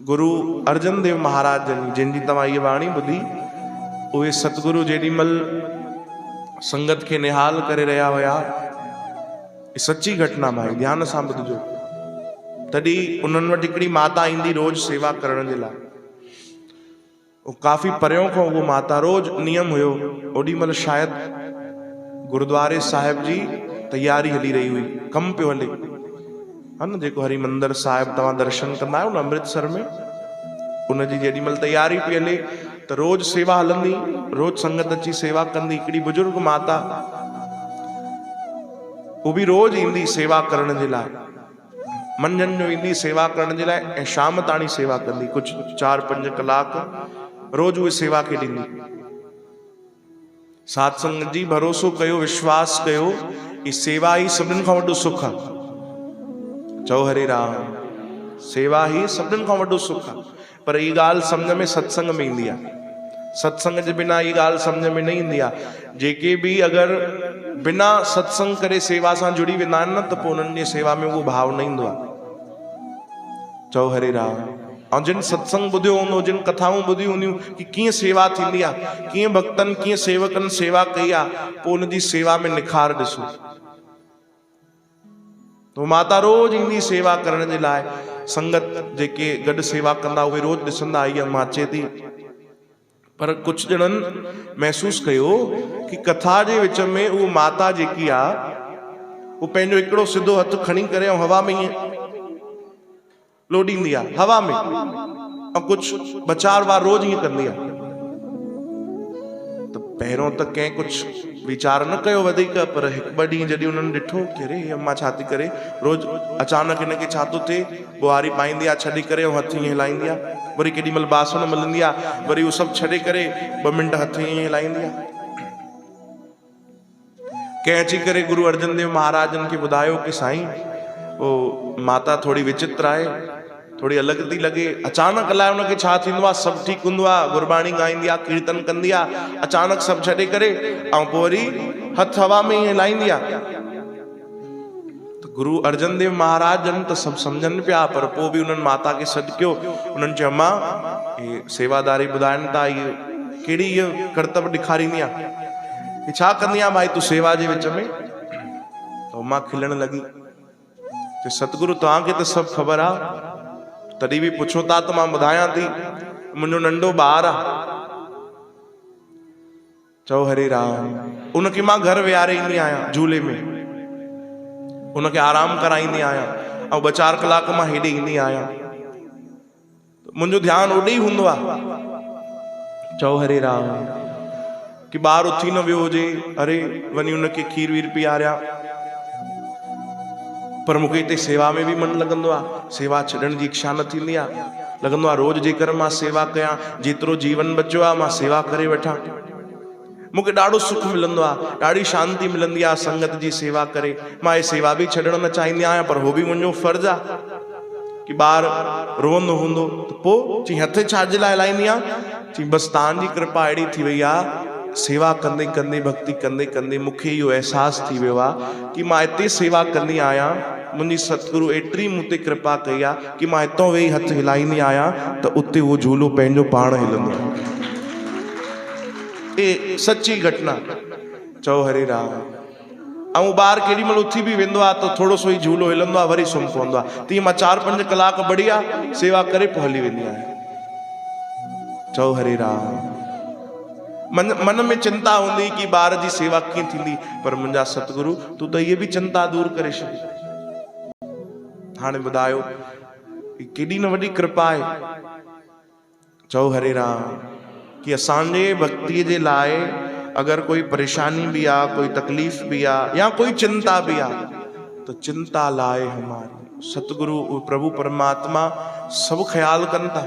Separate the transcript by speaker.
Speaker 1: गुरु अर्जन देव महाराज जन जिन जी तव्हां ये वाणी ॿुधी, उहे सतगुरु जेॾीमल संगत के निहाल करे रहा हुया, सच्ची घटना भाई ध्यान सां ॿुधजो। तॾहिं उन्हनि वटि हिकिड़ी माता ईंदी रोज सेवा करण जे लाइ। काफ़ी परियों खां उहो माता रोज नियम हुयो, ओॾीमल शायदि गुरुद्वारे साहिब जी तैयारी हली रही हुई, कम पियो हले, है न, जेको हरि मंदिर साहिब तव्हां दर्शन कंदा आहियो न अमृतसर में, उनजी जेॾीमल तैयारी पई हले त रोज सेवा हलंदी, रोज संगत अची सेवा कंदी। हिकिड़ी बुजुर्ग माता, वो भी रोज ईंदी सेवा करण जे लाइ, मंझंदि जो ईंदी सेवा करण जे लाइ ऐं शाम ताणी सेवा कंदी, कुझु 4-5 कलाक रोज उहे सेवा खे ॾींदी। साध संगत जी भरोसो कयो, विश्वास कयो, ई सेवा ही सभिनि खां वॾो सुख आहे। चओ हरे राम, सेवा ही सभिनि खां वॾो सुख आहे। पर ई ॻाल्हि सम्झ में सत्संग में ईंदी आहे, सत्संग जे बिना ई ॻाल्हि सम्झ में न ईंदी आहे। जेके बि अगरि बिना सत्संग करे सेवा सां जुड़ी वेंदा आहिनि न, त पोइ उन्हनि जी सेवा में उहो भाव न ईंदो आहे। चओ हरे राम। ऐं जिन सत्संग ॿुधियो हूंदो, जिन कथाऊं ॿुधियूं हूंदियूं कि कीअं सेवा थींदी आहे, कीअं भक्तनि कीअं सेवकनि सेवा कई आहे, पोइ उनजी सेवा में निखार ॾिसो। तो माता रोज ईंदी सेवा करण जे लाइ। संगत जेके गॾु सेवा कंदा उहे रोज ॾिसंदा, ईअं मां अचे थी। पर कुझु ॼणनि महसूस कयो कि कथा जे विच में उहो माता जेकी आहे, वो पंहिंजो हिकिड़ो सिधो हथ खणी करे ऐं हवा में ईअं लोॾींदी आहे, हवा में, ऐं कुझु 2-4 बार रोज ईअं कंदी आहे। त पहिरियों त कंहिं कुझु वीचार न कयो वधीक, पर 1-2 ॾींहं जॾहिं उन्हनि ॾिठो कि अरे अम्मा छा थी करे, रोज अचानक हिनखे छा थो थिए, बुआरी पाईंदी आहे छॾे करे ऐं हथ ईअं हिलाईंदी आहे, वरी केॾीमहिल बासण मलंदी आहे, वरी उहो सभु छॾे करे 2 मिंट हथ ईअं हिलाईंदी आहे। कंहिं अची करे गुरु अर्जन देव महाराजन खे ॿुधायो कि साईं वो माता थोड़ी विचित्र आहे, थोड़ी अलॻि थी लॻे, अचानक अलाए उनखे छा थींदो आहे, सभु ठीकु हूंदो आहे, गुरबाणी ॻाईंदी आहे, कीर्तन कंदी आहे, अचानक सभु छॾे करे ऐं पोइ वरी हथ हवा में ईअं हिलाईंदी आहे। त गुरु अर्जन देव महाराज जन त सभु सम्झनि पिया, पर पोइ बि उन्हनि माता खे सॾु कयो। उन्हनि चयो अम्मा, इहे सेवादारी ॿुधाइनि था, इहे कहिड़ी इहा करतब ॾेखारींदी आहे, ही छा कंदी आहे भाई तूं सेवा जे विच में? त अम्मा खिलण लॻी कि सतगुरु तव्हांखे त सभु ख़बर आहे, तॾहिं बि पुछो था त मां ॿुधायां थी, मुंहिंजो नंढो ॿारु आहे। चओ हरे राम। उनखे मां घर विहारे ईंदी आहियां झूले में, उनखे आराम कराईंदी आहियां ऐं 2-4 कलाक मां हेॾे ईंदी आहियां, मुंहिंजो ध्यानु ओॾे ई हूंदो आहे। चओ हरे राम। कि ॿारु उथी न वियो हुजे, अरे वञी उनखे खीर वीर पीआरिया, पर मूंखे हिते सेवा में बि मन लॻंदो आहे, सेवा छॾण जी इच्छा न थींदी आहे। लॻंदो आहे रोज जेकर मां सेवा कयां, जेतिरो जीवन बचियो आहे मां सेवा करे वठां, मूंखे ॾाढो सुख मिलंदो आहे, ॾाढी शांती मिलंदी आहे संगत जी सेवा करे। मां इहे सेवा बि छॾण न चाहींदी आहियां, पर उहो बि मुंहिंजो फर्ज़ु आहे। कि ॿारु रोअंदो हूंदो त पोइ चई हथ छाजे लाइ हलाईंदी आहे? चई बसि तव्हांजी कृपा अहिड़ी थी वई आहे, सेवा कंदे कंदे भक्ति कंदे कंदे मूंखे इहो अहसासु थी वियो आहे कि मां हिते सेवा कंदी आहियां, मुंहिंजी सतगुरु एतिरी मूं ते कृपा कई आहे कि मां हितां वेही हथ हिलाईंदी आहियां त उते उहो झूलो पंहिंजो पाण हिलंदो आहे। ए सच्ची घटना। चओ हरे राम। ऐं ॿारु केॾी महिल उथी बि वेंदो आहे त थोरो सो ई झूलो हिलंदो आहे, वरी सुम्ही पवंदो आहे। तीअं मां 4-5 कलाक बढ़िया सेवा करे पोइ हली वेंदी आहियां। चओ हरे राम। मन में चिंता हूंदी कि ॿार जी सेवा कीअं थींदी, पर मुंहिंजा सतगुरु तूं त इहे बि चिंता दूर करे छॾी। हाणे ॿुधायो केॾी न वॾी कृपा आहे। चओ हरे राम। कि असांजे भक्तीअ जे लाइ अगर कोई परेशानी भी आ, कोई तकलीफ भी आ, या कोई चिंता भी आ, तो चिंता लाए हमारी सतगुरु प्रभु परमात्मा सब ख्याल कन था।